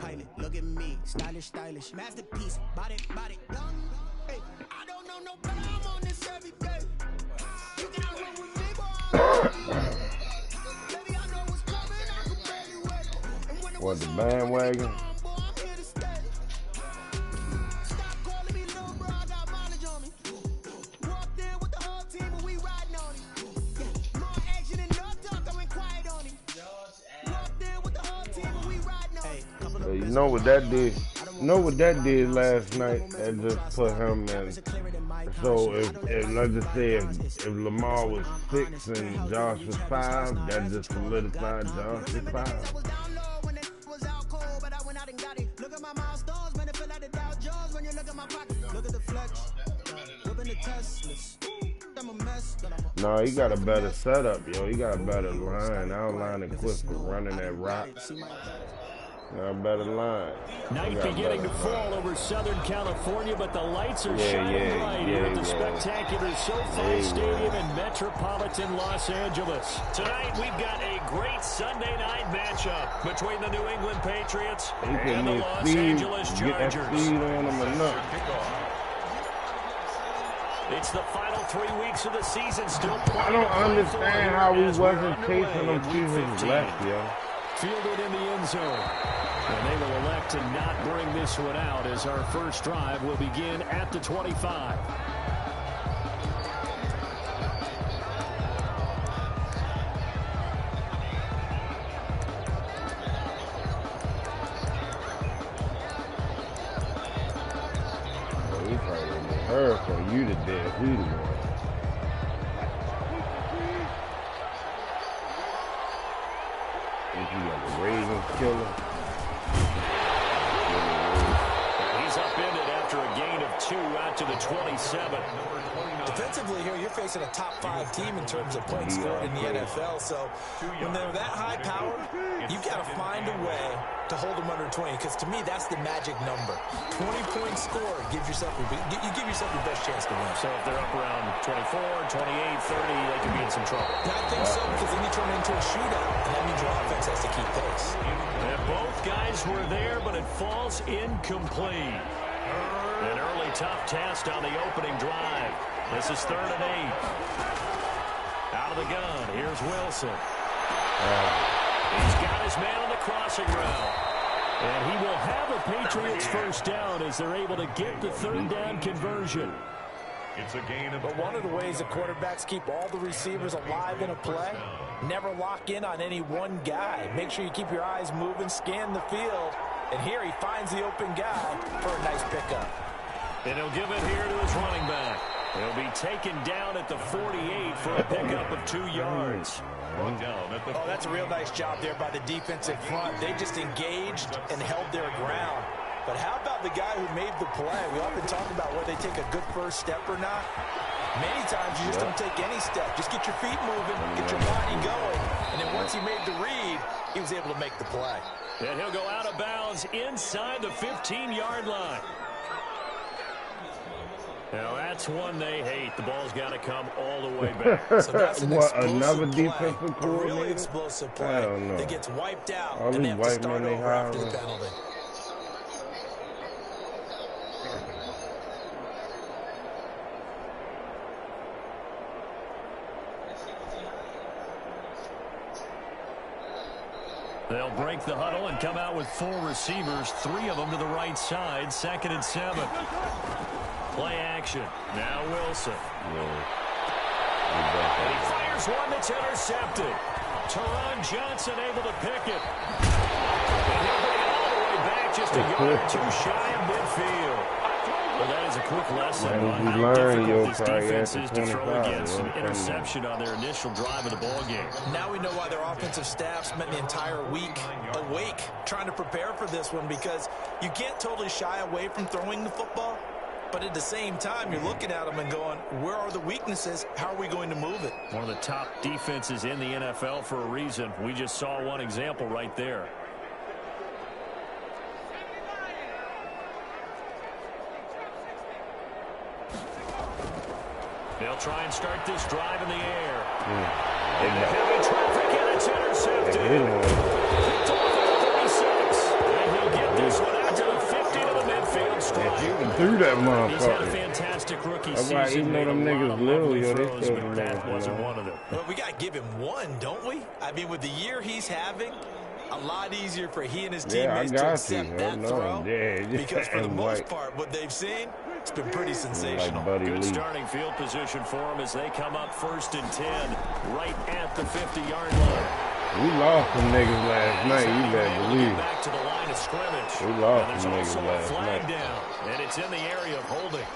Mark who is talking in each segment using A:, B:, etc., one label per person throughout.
A: pilot. Look at me, stylish, masterpiece, body, hey, I don't know no better, I'm on this every day. You cannot run with me, boy. Baby, I know what's coming, I can barely wait. And when it
B: What,
A: was
B: the
A: on,
B: bandwagon?
A: boy, I'm here to stay. Stop calling me little bro, I got mileage on me. Walked in with the whole team and we riding on it. Yeah, more action and no talk, I went quiet on him. Walked in with the whole team and we riding on it.
B: You know what that did? You know what that did last night? That just put him in. So if let's just say if Lamar was 6 and Josh was 5, that just solidified Josh at 5.
A: Look at my milestones, man, it feel like the Dow Jones when you look at my pocket. Look at the flex, whipping the Teslas. I'm a mess,
B: No, he got a better setup, yo. He got a better line. Our line equipped for running that rock. Got a better line.
C: Night beginning to fall over Southern California, but the lights are shining bright here at the spectacular SoFi Stadium in metropolitan Los Angeles. Tonight, we've got a great Sunday night matchup between the New England Patriots and the Los Angeles Chargers.
B: Get that speed on him enough.
C: It's the final 3 weeks of the season. Still
B: I don't understand how he wasn't chasing them to his left, yo.
C: Fielded in the end zone. And they will elect to not bring this one out as our first drive will begin at the 25.
B: He probably would have heard from you to death. Who the one? Think you got the Ravens killer?
C: He's upended after a gain of 2 out to the 27.
D: Defensively here, you're facing a top-5 team in terms of points scored in the NFL. So when they're that high powered, you've got to find a way to hold them under 20. Because to me, that's the magic number. 20 points scored, you give yourself your best chance to win.
C: So if they're up around 24, 28, 30, they could be in some trouble.
D: And I think so, because then you turn it into a shootout, and that means your offense has to keep pace.
C: And both guys were there, but it falls incomplete. An early tough test on the opening drive. This is 3rd and 8. Out of the gun, here's Wilson. He's got his man on the crossing route. And he will have a Patriots first down as they're able to get the 3rd down conversion.
D: It's a gain of. But one of the ways the quarterbacks keep all the receivers alive in a play, never lock in on any one guy. Make sure you keep your eyes moving, scan the field. And here he finds the open guy for a nice pickup.
C: And he'll give it here to his running back. He'll be taken down at the 48 for a pickup of 2 yards.
D: Oh, that's a real nice job there by the defensive front. They just engaged and held their ground. But how about the guy who made the play? We often talk about whether they take a good first step or not. Many times you just don't take any step. Just get your feet moving, get your body going. And then once he made the read, he was able to make the play.
C: And he'll go out of bounds inside the 15-yard line. Now, that's one they hate. The ball's got to come all the way back.
D: So that's an
B: What, another defensive
D: a
B: coordinator?
D: really explosive play
B: I don't know.
D: that gets wiped out,
B: All
D: and they
B: these
D: have to
B: white
D: start
B: men they
D: over after the
B: hire.
D: penalty.
C: They'll break the huddle and come out with 4 receivers, 3 of them to the right side, 2nd and 7. Play action. Now Wilson. And he fires one that's intercepted. Teron Johnson able to pick it. And he'll bring it all the way back just a yard or 2 shy of midfield. Well, that is a quick lesson on how difficult this defense is to throw against an interception on their initial drive of the ballgame.
D: Now we know why their offensive staff spent the entire week awake trying to prepare for this one, because you can't totally shy away from throwing the football, but at the same time, you're looking at them and going, where are the weaknesses? How are we going to move it?
C: One of the top defenses in the NFL for a reason. We just saw one example right there. They'll try and start this drive in the air. Into heavy traffic, and it's intercepted. Picked off at the 36. And he'll get
B: threw that
C: He's had a
B: motherfucker.
C: fantastic rookie
B: That's
C: season.
B: why even though them niggas little, yo, they
C: throws,
B: still
C: but that wasn't one of them.
D: Well, we got to give him one, don't we? I mean, with the year he's having, a lot easier for he and his teammates to accept that throw.
B: Yeah,
D: because for the most part, what they've seen, it's been pretty sensational.
B: Like
C: Good starting field position for them as they come up 1st and 10, right at the 50-yard line.
B: We lost some niggas last night, you better believe.
C: Back to the line of scrimmage.
B: We lost
C: and
B: some
C: there's
B: niggas
C: also a
B: last
C: flag
B: night.
C: down, and it's in the area of holding.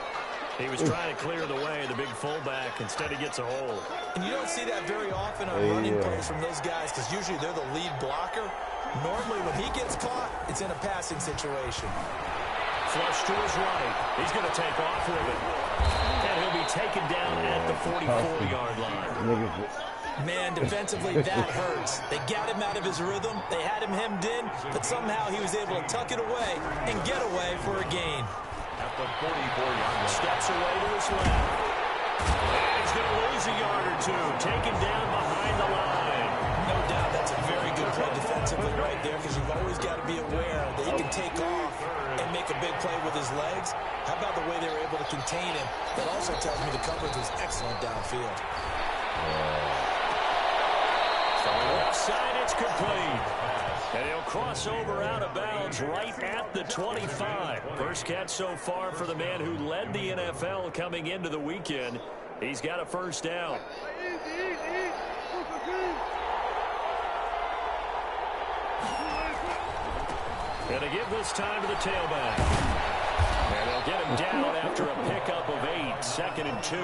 C: He was trying to clear the way, the big fullback. Instead, he gets a hold.
D: And you don't see that very often on running plays from those guys because usually they're the lead blocker. Normally, when he gets caught, it's in a passing situation.
C: Flush to his right. He's going to take off with it. And he'll be taken down at the 44-yard line.
D: Man, defensively, that hurts. They got him out of his rhythm. They had him hemmed in, but somehow he was able to tuck it away and get away for a gain.
C: At the 44-yard line. Steps away to his left. And he's going to lose a yard or two. Taken down behind the line.
D: No doubt that's a very good play defensively right there because you've always got to be aware that he can take off and make a big play with his legs. How about the way they were able to contain him? That also tells me the coverage was excellent downfield.
C: From the left side, it's complete. And he'll cross over out of bounds right at the 25. First catch so far for the man who led the NFL coming into the weekend. He's got a first down. Gonna give this time to the tailback. And they'll get him down after a pickup of 8, 2nd and 2.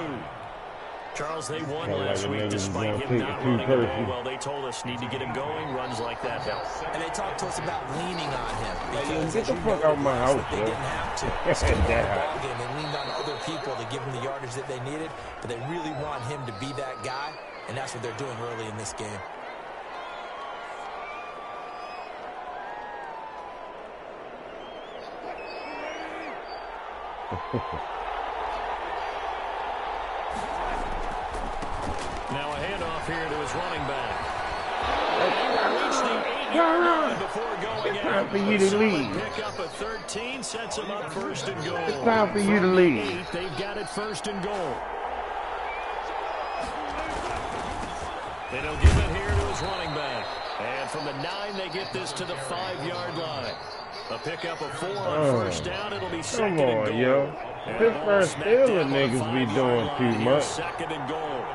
C: Charles, they won last week despite him not running the ball. Well, they told us need to get him going. Runs like that help.
D: And they talked to us about leaning on him. Because
B: get the fuck out of my house,
D: they didn't have to. Still won the ball game. They leaned on other people to give him the yardage that they needed. But they really want him to be that guy. And that's what they're doing early in this game.
C: Now a handoff here to his running back. Reached the 8-yard line before going
B: it's
C: out.
B: time for you to leave.
C: Pick up a 13, sets him up 1st and goal.
B: It's time for you to leave.
C: 8, they've got it 1st and goal. And he'll give it here to his running back. And from the 9, they get this to the 5-yard line. A pickup of 4 on first down. It'll be 2nd and goal.
B: Yo. This first Steelers niggas be doing too much.
C: 2nd and goal.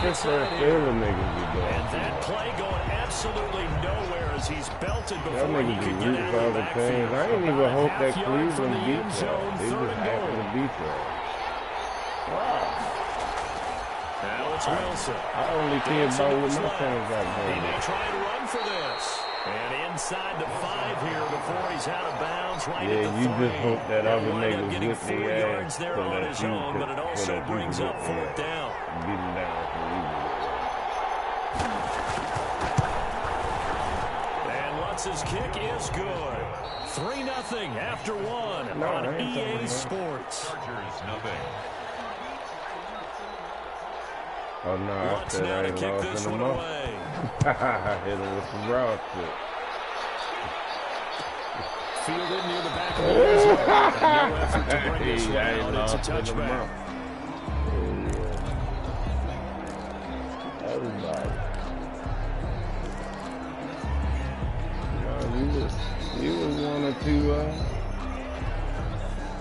B: This first Steelers niggas be doing
C: And that play going absolutely nowhere as he's belted
B: Y'all
C: before he
B: niggas be
C: could get
B: rooting
C: out
B: for
C: of the
B: other teams.
C: backfield.
B: I ain't even hope that
C: Half-yard from
B: Cleveland
C: the
B: beat
C: end
B: y'all.
C: zone,
B: They
C: 3rd
B: just
C: and
B: happen
C: goal.
B: to beat y'all. Wow.
C: Now it's Wilson.
B: I only care about what my team got
C: He
B: going
C: may
B: on.
C: try to run for this. And inside the 5 here before he's out of bounds right
B: Yeah,
C: at the
B: you
C: 3.
B: just hope that other
C: He'll wind up
B: niggas
C: getting
B: whip
C: 4
B: their
C: yards
B: ass
C: there
B: so
C: on
B: that
C: his
B: you
C: own,
B: could,
C: but it
B: so
C: also
B: that you
C: brings
B: could
C: up 4th down.
B: Get him down so easily.
C: And Lutz's kick is good. 3-0 after 1 on EA Sports.
E: Chargers, nothing.
B: Oh no, I
C: Lutz
B: said
C: now
B: I
C: to
B: ain't
C: kick
B: lost
C: this
B: in the
C: one
B: month.
C: away.
B: I hit him with some raw shit.
C: Fielded near the back of the end zone. No effort to bring this one
B: I ain't
C: out. It's a
B: lost in the
C: touchback.
B: month. Everybody. No, you was one or two.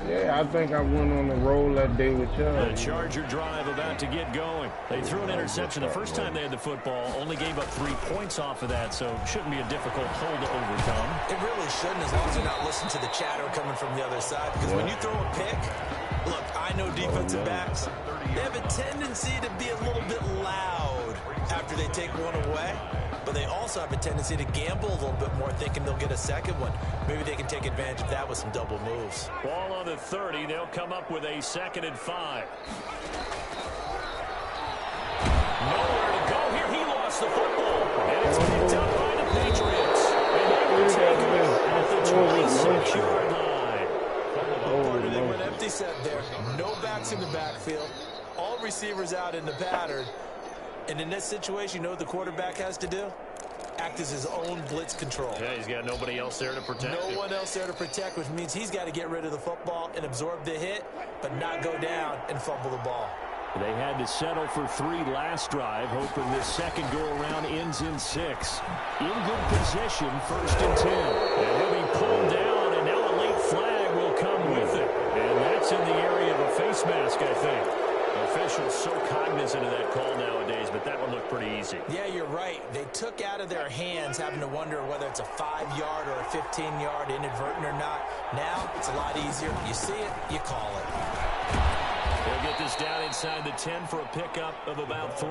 B: Yeah, I think I went on the roll that day with y'all.
C: The Charger drive about to get going. They threw an interception the first time they had the football, only gave up 3 points off of that, so it shouldn't be a difficult hole to overcome.
D: It really shouldn't, as long as you're not listening to the chatter coming from the other side. Because when you throw a pick, look, I know defensive backs, they have a tendency to be a little bit loud after they take one away. But they also have a tendency to gamble a little bit more, thinking they'll get a second one. Maybe they can take advantage of that with some double moves.
C: Ball on the 30. They'll come up with a 2nd and 5. Nowhere to go here. He lost the football. And it's picked up by the Patriots. And they will take it at the 26-yard line.
D: Part of it went empty set there. No backs in the backfield. All receivers out in the pattern. And in this situation, you know what the quarterback has to do? act as his own blitz control.
C: Yeah, he's got nobody else there to protect him.
D: No one else there to protect, which means he's got to get rid of the football and absorb the hit, but not go down and fumble the ball.
C: They had to settle for 3 last drive, hoping this second go-around ends in 6. In good position, 1st and 10. And he'll be pulled down, and now a late flag will come with it. And that's in the area of a face mask, I think. Officials so cognizant of that call nowadays, but that one looked pretty easy.
D: Yeah, you're right. They took out of their hands having to wonder whether it's a 5-yard or a 15-yard inadvertent or not. Now, it's a lot easier. You see it, you call it.
C: They'll get this down inside the 10 for a pickup of about 3.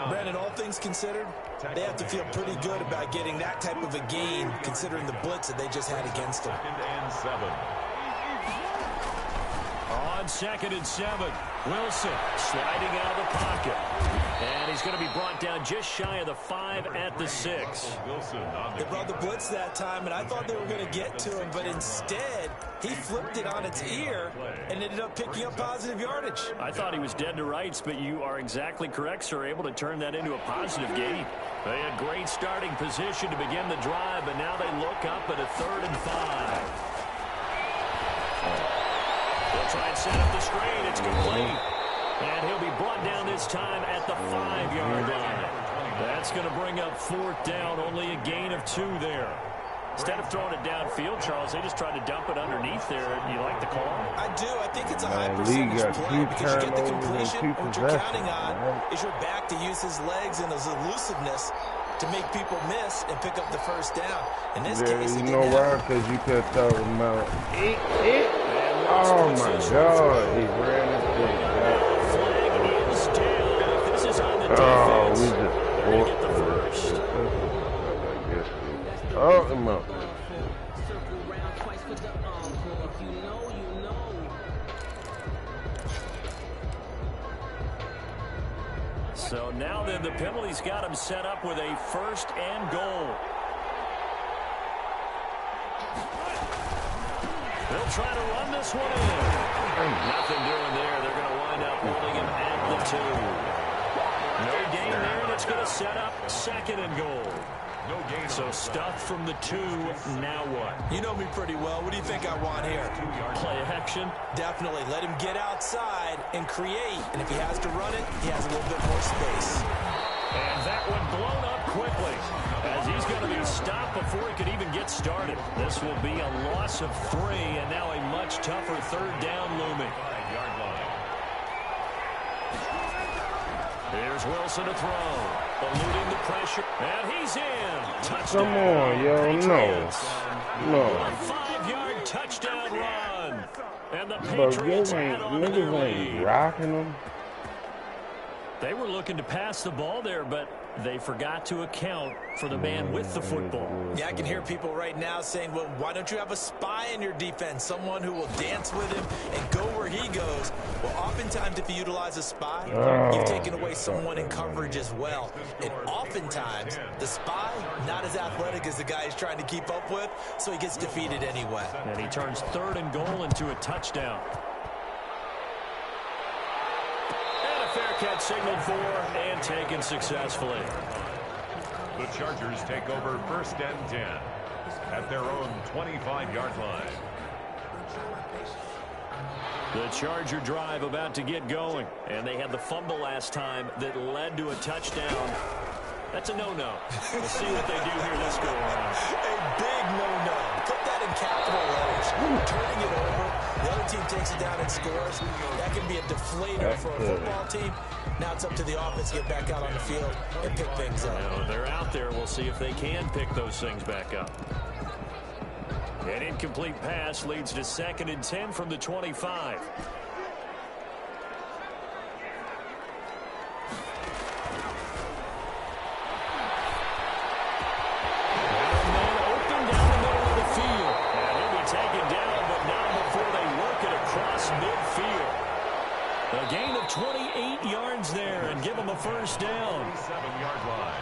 D: Brandon, all things considered, they have to feel pretty good about getting that type of a gain, considering the blitz that they just had against them.
C: On 2nd and 7, Wilson sliding out of the pocket. And he's going to be brought down just shy of the 5 at the 6.
D: They brought the blitz that time, and I thought they were going to get to him, but instead, he flipped it on its ear and ended up picking up positive yardage.
C: I thought he was dead to rights, but you are exactly correct, sir, able to turn that into a positive gain. They had great starting position to begin the drive, but now they look up at a 3rd and 5. They'll try and set up the screen. It's complete. And he'll be brought down this time at the 5-yard line. That's going to bring up 4th down, only a gain of 2 there. Instead of throwing it downfield, Charles, they just tried to dump it underneath there. You like the call?
D: I do. I think it's a high percentage play because you get the completion. What you're counting on is your back to use his legs and his elusiveness to make people miss and pick up the 1st down. In this case,
B: you know why? Because you could throw him out. Oh my God! He ran into it.
C: This is on the
B: defense.
C: We just get the 1st.
B: Oh, him out.
C: So now then, the penalty's got him set up with a 1st and goal. They'll try to run this one in. Nothing doing there. They're going to wind up holding him at the 2. No gain there, and it's going to set up 2nd and goal. So stuff from the 2. Now what?
D: You know me pretty well. What do you think I want here?
C: Play action?
D: Definitely. Let him get outside and create. And if he has to run it, he has a little bit more space.
C: And that one blown up quickly, as he's going to be stopped before he could even get started. This will be a loss of 3, and now a much tougher 3rd down looming. Here's Wilson to throw, eluding the pressure, and he's in. Touchdown.
B: Come on, yo, no.
C: A 5-yard touchdown run, and the Patriots add on to their lead.
B: Rocking them.
C: They were looking to pass the ball there, but they forgot to account for the man with the football.
D: Yeah, I can hear people right now saying, well, why don't you have a spy in your defense, someone who will dance with him and go where he goes? Well, oftentimes if you utilize a spy, you've taken away someone in coverage as well. And oftentimes, the spy, not as athletic as the guy he's trying to keep up with, so he gets defeated anyway.
C: And he turns 3rd and goal into a touchdown. Fair catch signaled for and taken successfully.
E: The Chargers take over 1st and 10 at their own 25-yard line.
C: The Charger drive about to get going, and they had the fumble last time that led to a touchdown. That's a no-no. We'll see what they do here this go around.
D: A big no-no. Put that in capital letters. Turning it over. The other team takes it down and scores. That can be a deflator for a football team. Now it's up to the offense to get back out on the field and pick things up.
C: Well, they're out there. We'll see if they can pick those things back up. An incomplete pass leads to 2nd and 10 from the 25. A gain of 28 yards there and give them a 1st down.
E: 7-yard line.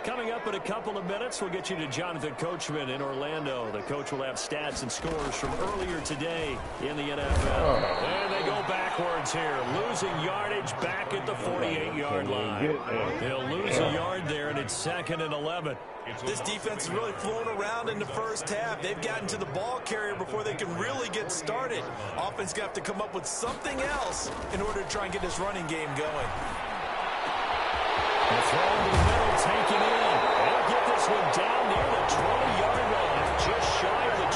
C: Coming up in a couple of minutes, we'll get you to Jonathan Coachman in Orlando. The coach will have stats and scores from earlier today in the NFL. And they go backwards here, losing yardage back at the 48-yard line. They'll lose a yard there, and it's 2nd and 11.
D: This defense is really flown around in the first half. They've gotten to the ball carrier before they can really get started. Offense going to have to come up with something else in order to try and get this running game going.
C: The throw into the middle, taken in. They'll get this one down near the 20-yard line, just shy of the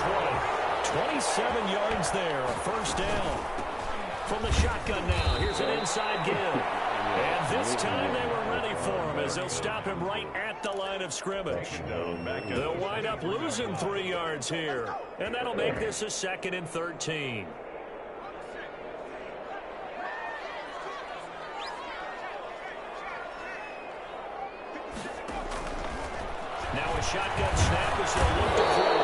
C: 20. 27 yards there, a first down. From the shotgun now, here's an inside give. And this time they were ready for him as they'll stop him right at the line of scrimmage. They'll wind up losing 3 yards here. And that'll make this a 2nd and 13. Now a shotgun snap as they'll look to throw.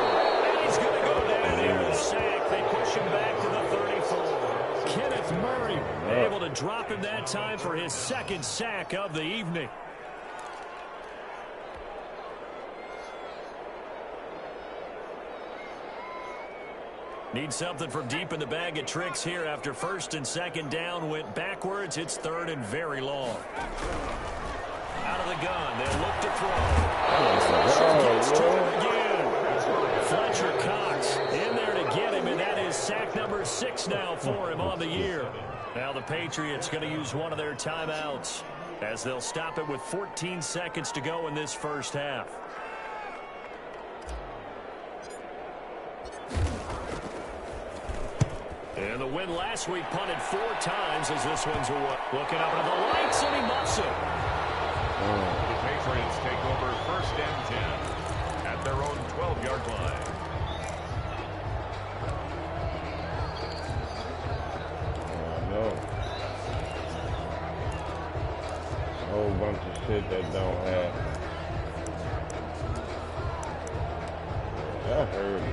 C: And he's going to go down here and sack. They push him back to the 34. Kenneth Murray able to drop him that time for his 2nd sack of the evening. Need something from deep in the bag of tricks here after 1st and 2nd down went backwards. It's 3rd and very long. Out of the gun, they'll look to throw. Fletcher gets to him again. Fletcher Cox in there to get him, and that is sack number 6 now for him on the year. Now the Patriots going to use one of their timeouts as they'll stop it with 14 seconds to go in this first half. And the win last week punted 4 times as this one's looking up into the lights, and he muffs it.
E: The Patriots take over 1st and 10 at their own 12-yard line.
B: A whole bunch of shit that don't have. That hurt.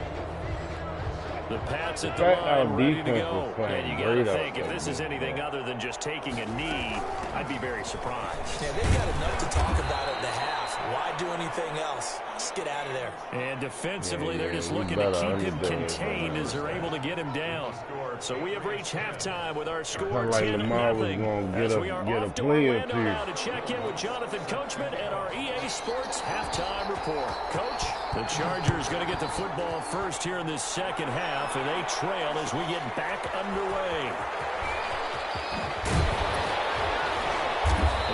C: The Pats at the line ready to
B: defense
C: go.
B: was playing
C: And you got to
B: great out
C: think, if
B: there.
C: this is anything other than just taking a knee, I'd be very surprised.
D: Yeah, they've got enough to talk about at the half. Why do anything else? Just get out of there.
C: And defensively, they're just
B: we
C: looking to
B: better
C: keep him
B: understand
C: contained
B: it.
C: as they're able to get him down. So we have reached halftime with our score
B: Felt like
C: 10-0.
B: Lamar was gonna get
C: As
B: a-
C: we are
B: get a
C: off to
B: play or
C: Orlando
B: two.
C: now to check in with Jonathan Coachman and our EA Sports halftime report. Coach, the Chargers going to get the football first here in this second half, and they trail as we get back underway.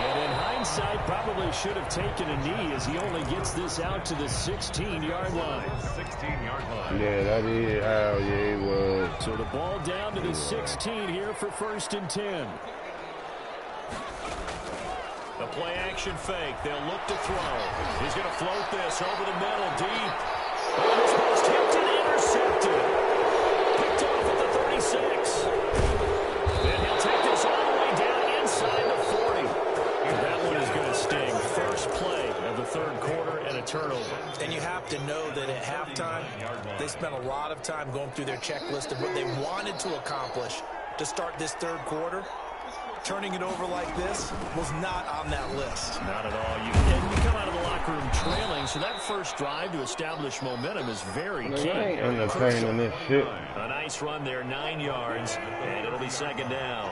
C: And in hindsight, probably should have taken a knee as he only gets this out to the 16-yard line.
E: 16-yard line.
B: Yeah, that is how, yeah, it was.
C: So the ball down to the 16 here for 1st and 10. The play action fake. They'll look to throw. He's going to float this over the middle deep. And this ball's tipped and intercepted. Picked off at the 36. Then he'll take this all the way down inside the 40. And that one is going to sting. First play of the 3rd quarter and a turnover.
D: And you have to know that at halftime, they spent a lot of time going through their checklist of what they wanted to accomplish to start this 3rd quarter. Turning it over like this was not on that list.
C: Not at all. You come out of the locker room trailing, so that first drive to establish momentum is very key.
B: I ain't entertaining this shit.
C: A nice run there, 9 yards, and it'll be 2nd down.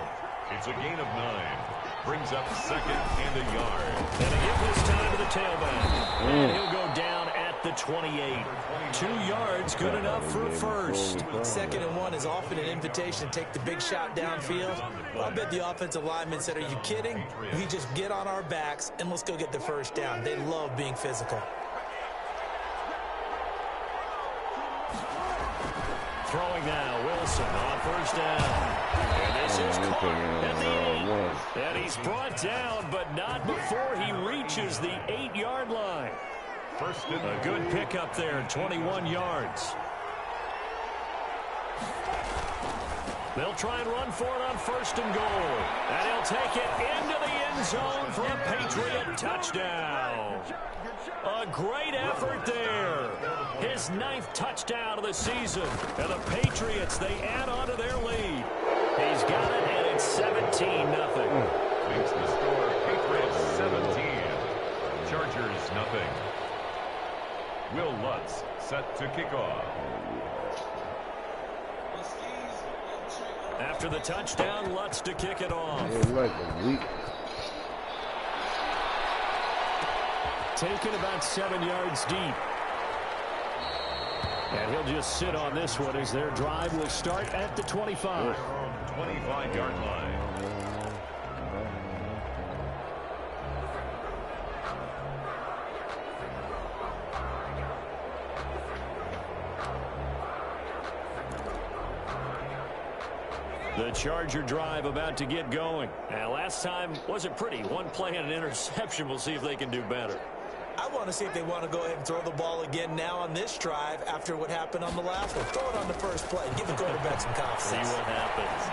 E: It's a gain of 9. Brings up 2nd and a yard.
C: And a give this time to the tailback. And he'll go down at the 28. 2 yards, good enough for a first.
D: 2nd and 1 is often an invitation to take the big shot downfield. I bet the offensive linemen said, are you kidding? We just get on our backs and let's go get the first down. They love being physical.
C: Throwing now, Wilson on 1st down. And this is caught at the 8. And he's brought down, but not before he reaches the 8-yard line. A good pickup there, 21 yards. They'll try and run for it on 1st and goal. And he'll take it into the end zone for a Patriot touchdown. A great effort there. His 9th touchdown of the season. And the Patriots, they add on to their lead. He's got it, and it's 17-0.
E: Makes the score Patriots 17. Chargers, nothing. Will Lutz set to kick off.
C: After the touchdown, Lutz to kick it off.
B: It's like a week.
C: Taken about 7 yards deep. And he'll just sit on this one as their drive will start at the 25.
E: 25-yard line.
C: The Charger drive about to get going. Now, last time wasn't pretty. One play and an interception. We'll see if they can do better.
D: I want to see if they want to go ahead and throw the ball again now on this drive after what happened on the last one. Throw it on the first play. Give the quarterback some confidence.
C: See what happens.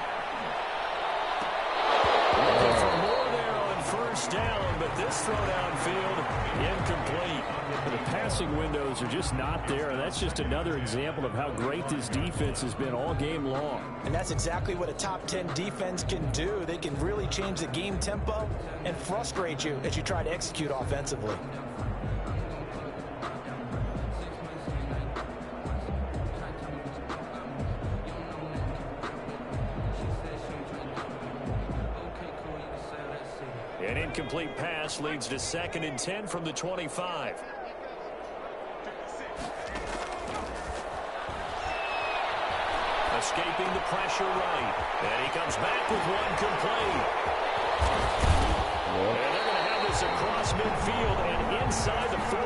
C: Looking for more there on first down, but this throw downfield incomplete. The passing windows are just not there, and that's just another example of how great this defense has been all game long.
D: And that's exactly what a top 10 defense can do. They can really change the game tempo and frustrate you as you try to execute offensively.
C: An incomplete pass leads to 2nd and 10 from the 25. Escaping the pressure right. And he comes back with one complete. And they're going to have this across midfield and inside the 45.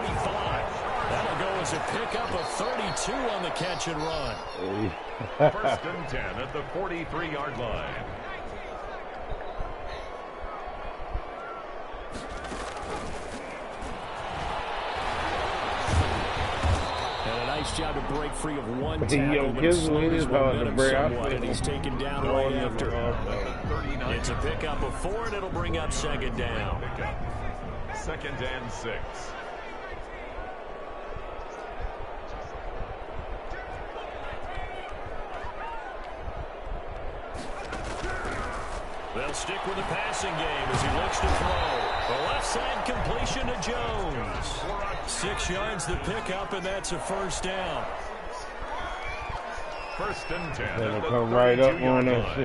C: That'll go as a pickup of 32 on the catch and run.
E: 1st and 10 at the 43-yard line.
C: Nice job to break free of one tackle, but
B: Kids,
C: slowed his momentum somewhat,
B: somewhat,
C: and he's taken down right after. It's a pickup of 4, and it'll bring up 2nd down.
E: 2nd and 6.
C: They'll stick with the passing game as he looks to throw. The left side completion to Jones. 6 yards the pickup, and that's a 1st down.
E: 1st and 10.
B: That'll come right up on us.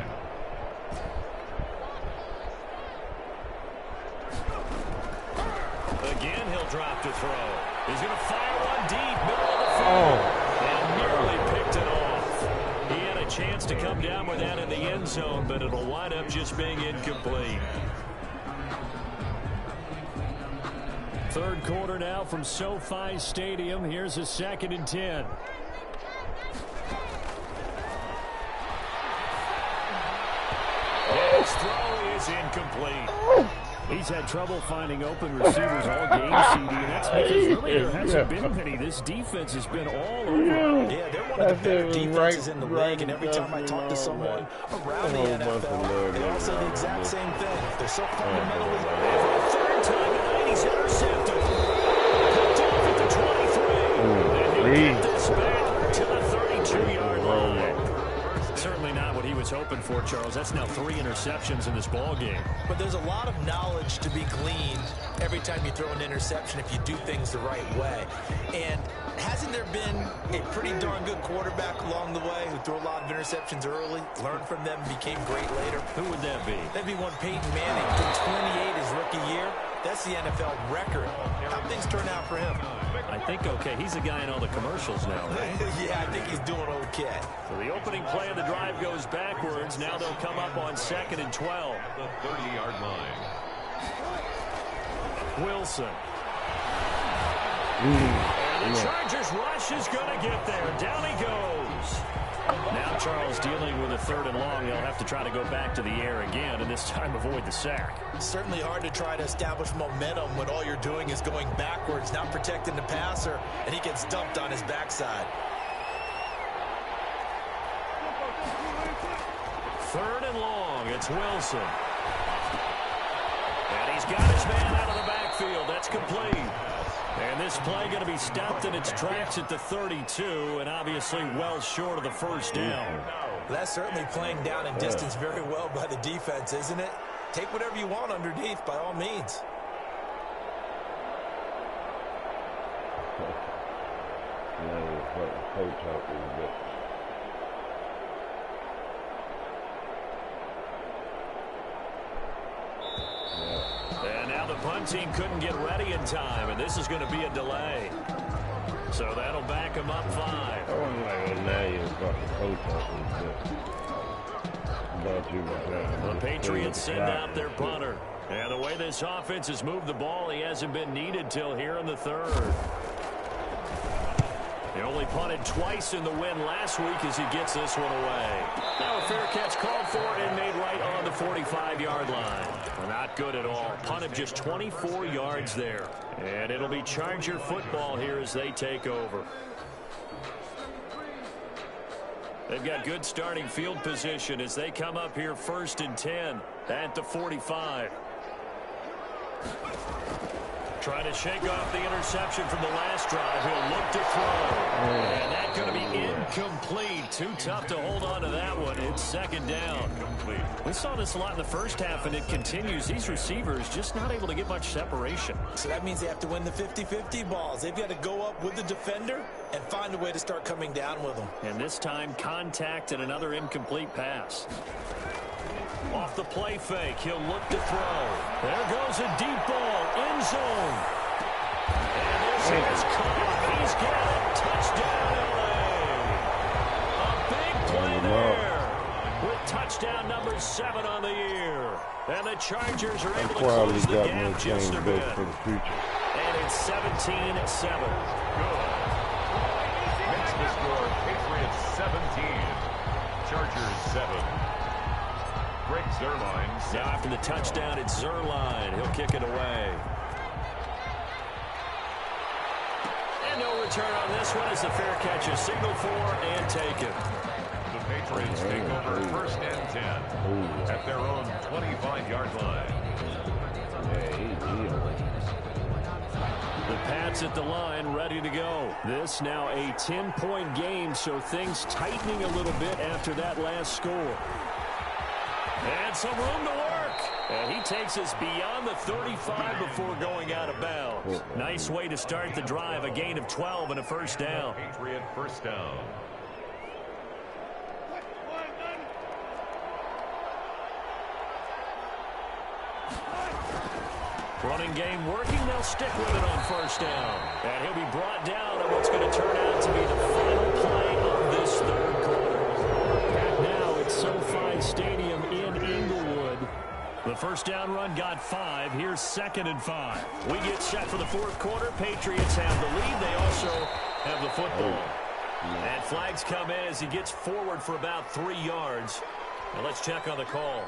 C: Again, he'll drop to throw. He's going to fire one deep, middle of the field. And nearly picked it off. He had a chance to come down with that in the end zone, but it'll wind up just being incomplete. 3rd quarter now from SoFi Stadium. Here's a 2nd and 10. His throw is incomplete. He's had trouble finding open receivers all game, CD. That's because really there hasn't been many. This defense has been all over.
D: Yeah, they're one of the better defenses in the league, and every time I talk to someone around the NFL, they all say the exact same thing. They're so fundamentally bad.
C: 3rd time tonight, he's intercepted. Picked off at the 23. And he'll get this back to the 32-yard line. Certainly not what he was hoping for, Charles. That's now 3 interceptions in this ball game.
D: But there's a lot of knowledge to be gleaned every time you throw an interception if you do things the right way. And hasn't there been a pretty darn good quarterback along the way who threw a lot of interceptions early, learned from them, and became great later?
C: Who would that be?
D: That'd be one Peyton Manning. Threw 28 his rookie year. That's the NFL record. How things turn out for him?
C: I think okay. He's the guy in all the commercials now, right?
D: Yeah, I think he's doing okay.
C: So the opening play of the drive goes backwards. Now they'll come up on 2nd and 12.
E: The 30-yard line.
C: Wilson. And the Chargers rush is going to get there. Down he goes. Now Charles dealing with a 3rd and long. They'll have to try to go back to the air again, and this time avoid the sack.
D: It's certainly hard to try to establish momentum when all you're doing is going backwards, not protecting the passer, and he gets dumped on his backside.
C: 3rd and long. It's Wilson. And he's got his man out of the backfield. That's complete. And this play going to be stopped in its tracks at the 32, and obviously well short of the 1st down.
D: That's certainly playing down in distance very well by the defense, isn't it? Take whatever you want underneath, by all means.
B: fucking coach out there.
C: And now the punt team couldn't get ready in time, and this is going to be a delay. So that'll back him up 5.
B: I wasn't like, well, now you're fucking coach out there.
C: The Patriots send out their punter. And the way this offense has moved the ball, he hasn't been needed till here in the 3rd. He only punted twice in the win last week as he gets this one away. Now a fair catch called for and made right on the 45-yard line. Not good at all. Punted just 24 yards there. And it'll be Charger football here as they take over. They've got good starting field position as they come up here 1st and 10 at the 45. Trying to shake off the interception from the last drive. He'll look to throw. And that's going to be incomplete. Too tough to hold on to that one. It's 2nd down. We saw this a lot in the first half, and it continues. These receivers just not able to get much separation.
D: So that means they have to win the 50-50 balls. They've got to go up with the defender and find a way to start coming down with them.
C: And this time, contact and another incomplete pass. Off the play fake, he'll look to throw. There goes a deep ball, end zone. And this is caught. He's got it. Touchdown, LA. A big play there with touchdown number 7 on the year. And the Chargers are able to close the gap just a bit. And it's 17-7.
E: Good. Makes the score Patriots 17. Chargers 7. Greg Zuerlein.
C: Now after the touchdown, it's Zuerlein. He'll kick it away. And no return on this one as the fair catch is signaled for and taken.
E: The Patriots take over 1st and 10 at their own 25-yard line.
C: The Pats at the line ready to go. This now a 10-point game, so things tightening a little bit after that last score. And some room to work. And he takes us beyond the 35 before going out of bounds. Nice way to start the drive. A gain of 12 and a 1st down.
E: Patriot 1st down.
C: Running game working. They'll stick with it on 1st down. And he'll be brought down on what's going to turn out to be the final play of this 3rd quarter. Back now at SoFi Stadium in Inglewood. The 1st down run got 5. Here's 2nd and 5. We get set for the 4th quarter. Patriots have the lead. They also have the football. And flags come in as he gets forward for about 3 yards. Now let's check on the call.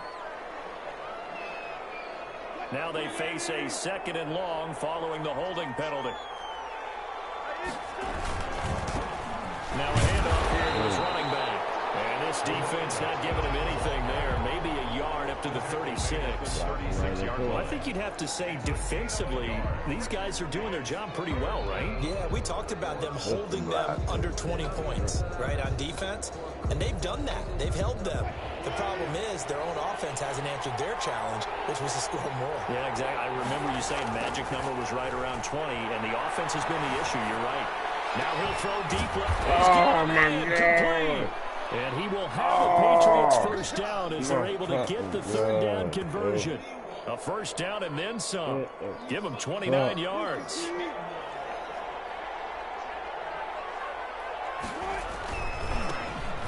C: Now they face a 2nd and long following the holding penalty. Now a handoff here to his running back. And this defense not giving him anything there. Maybe a yard up to the 36.
E: 36-yard line.
C: Well, I think you'd have to say defensively, these guys are doing their job pretty well, right?
D: Yeah, we talked about them holding them under 20 points, right, on defense. And they've done that. They've held them. The problem is their own offense hasn't answered their challenge, which was to score more.
C: Yeah, exactly. I remember you saying magic number was right around 20, and the offense has been the issue. You're right. Now he'll throw deep left.
B: Oh, my God.
C: And he will have the Patriots 1st down as they're able to get the 3rd down conversion. A 1st down and then some. Give them 29 yards.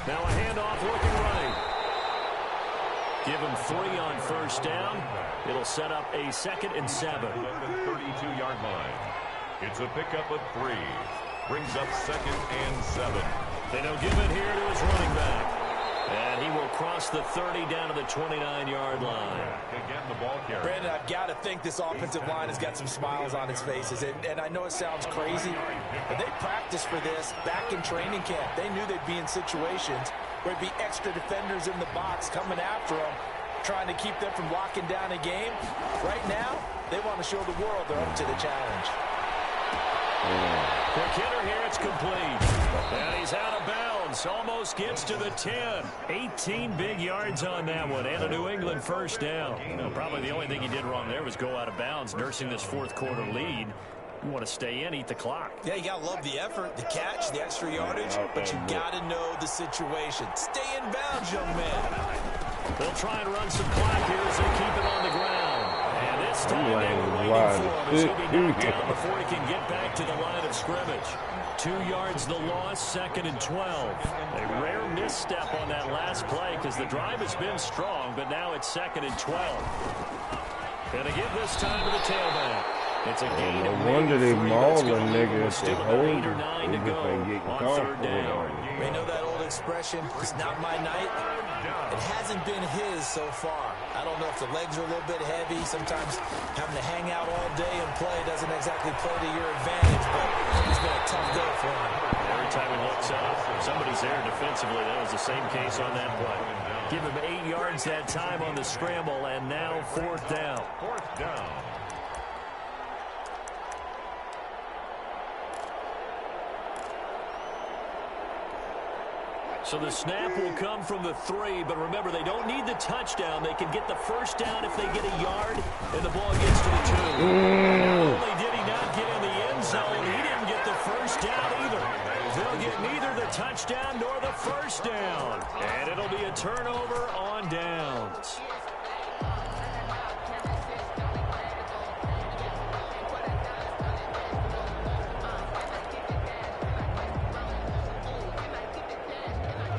C: Now a handoff looking right. Give him 3 on 1st down. It'll set up a 2nd and 7.
E: At the 32-yard line. It's a pickup of 3. Brings up 2nd and 7.
C: Then he'll give it here to his running back. And he will cross the 30 down to the 29-yard line.
E: Again, the ball carrier.
D: Brandon, I've got to think this offensive line has got some smiles on its faces. And I know it sounds crazy, but they practiced for this back in training camp. They knew they'd be in situations where it'd be extra defenders in the box coming after them, trying to keep them from locking down a game. Right now, they want to show the world they're up to the challenge.
C: Quick hitter here, it's complete. And he's out of bounds. Almost gets to the 10. 18 big yards on that one. And a New England 1st down. Probably the only thing he did wrong there was go out of bounds, nursing this 4th quarter lead. You want to stay in, eat the clock.
D: Yeah, you got to love the effort, the catch, the extra yardage, but you got to know the situation. Stay in bounds, young man.
C: They'll try and run some clock here as they keep it on the ground. And this time they were waiting for him as he'll be knocked down before he can get back to the line of scrimmage. 2 yards the loss, 2nd and 12. A rare misstep on that last play because the drive has been strong, but now it's 2nd and 12. Gonna give this time to the tailback. It's a gain of
B: no wonder they mauling niggas.
C: Still about 8 or 9 to go on 3rd down.
D: They know that old expression, it's not my night. It hasn't been his so far. I don't know if the legs are a little bit heavy. Sometimes having to hang out all day and play doesn't exactly play to your advantage, but it's been a tough go for him.
C: Every time he looks up, somebody's there defensively. That was the same case on that play. Give him 8 yards that time on the scramble, and now 4th down.
E: 4th down.
C: So the snap will come from the 3, but remember, they don't need the touchdown. They can get the 1st down if they get a yard, and the ball gets to the 2. Not only did he not get in the end zone, he didn't get the 1st down either. They'll get neither the touchdown nor the 1st down, and it'll be a turnover on downs.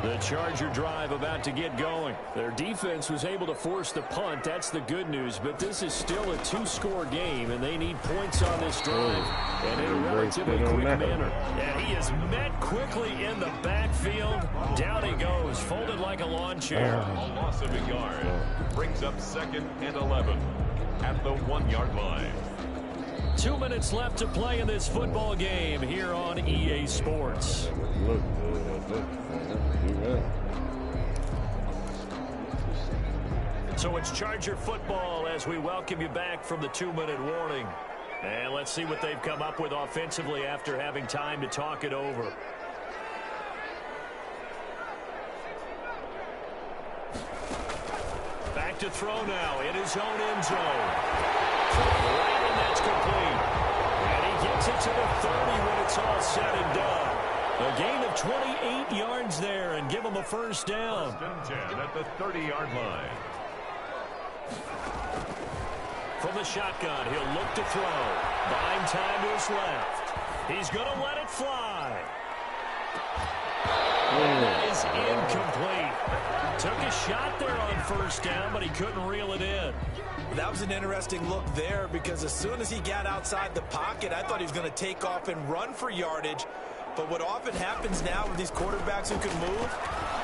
C: The Charger drive about to get going. Their defense was able to force the punt. That's the good news. But this is still a 2-score game, and they need points on this drive. And in a relatively quick manner. And he is met quickly in the backfield. Down he goes, folded like a lawn chair.
E: A loss of a yard brings up 2nd and 11 at the 1-yard line.
C: 2 minutes left to play in this football game here on EA Sports.
B: Look good.
C: So it's Charger football as we welcome you back from the 2-minute warning. And let's see what they've come up with offensively after having time to talk it over. Back to throw now in his own end zone. Right, and that's complete. And he gets it to the 30 when it's all said and done. A gain of 28 yards there and give him a 1st down.
E: 1st and 10 at the 30-yard line.
C: From the shotgun, he'll look to throw. Buying time to his left. He's going to let it fly. And that is incomplete. Took a shot there on 1st down, but he couldn't reel it in.
D: That was an interesting look there because as soon as he got outside the pocket, I thought he was going to take off and run for yardage. But what often happens now with these quarterbacks who can move,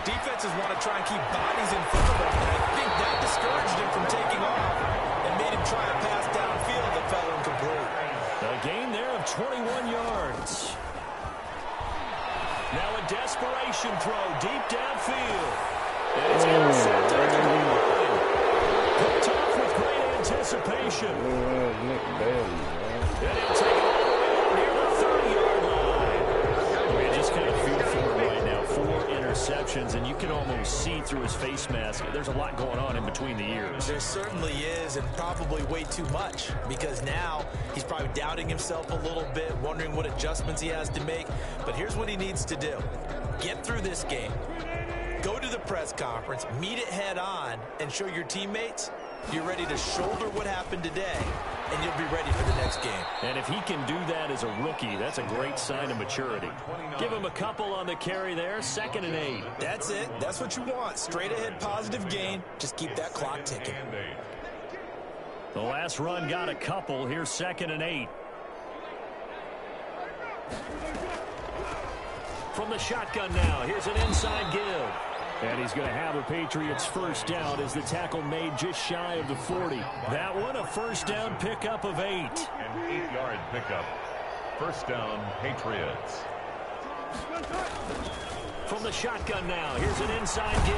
D: defenses want to try and keep bodies in front of them. And I think that discouraged him from taking off and made him try a pass downfield that fell incomplete.
C: A gain there of 21 yards. Now a desperation throw deep downfield. And it's intercepted at the line. Picked off with great anticipation. And he'll take it all the way up near the 30-yard line. You just kind of feel for him right now. 4 interceptions, and you can almost see through his face mask. There's a lot going on in between the ears.
D: There certainly is, and probably way too much, because now he's probably doubting himself a little bit, wondering what adjustments he has to make. But here's what he needs to do. Get through this game. Go to the press conference, meet it head on, and show your teammates you're ready to shoulder what happened today, and you'll be ready for the next game.
C: And if he can do that as a rookie, that's a great sign of maturity. Give him a couple on the carry there, 2nd and 8.
D: That's it. That's what you want. Straight ahead positive gain. Just keep that clock ticking.
C: The last run got a couple. Here's 2nd and 8. From the shotgun now, here's an inside give. And he's going to have a Patriots 1st down as the tackle made just shy of the 40. That one, a 1st down pickup of 8.
E: An 8-yard pickup. 1st down, Patriots.
C: From the shotgun now, here's an inside give.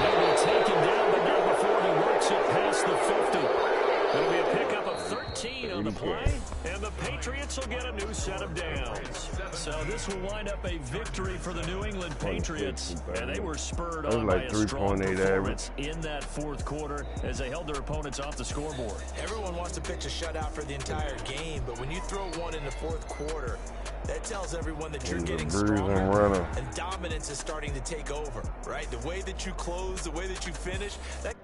C: He will take him down, but not before he works it past the 50. It'll be a pickup of 13 on on the play, and the Patriots will get a new set of downs. So this will wind up a victory for the New England Patriots, and they were spurred on by a strong performance in that fourth quarter as they held their opponents off the scoreboard.
D: Everyone wants to pitch a shutout for the entire game, but when you throw one in the fourth quarter, that tells everyone that you're getting stronger and dominance is starting to take over, right? The way that you close, the way that you finish, that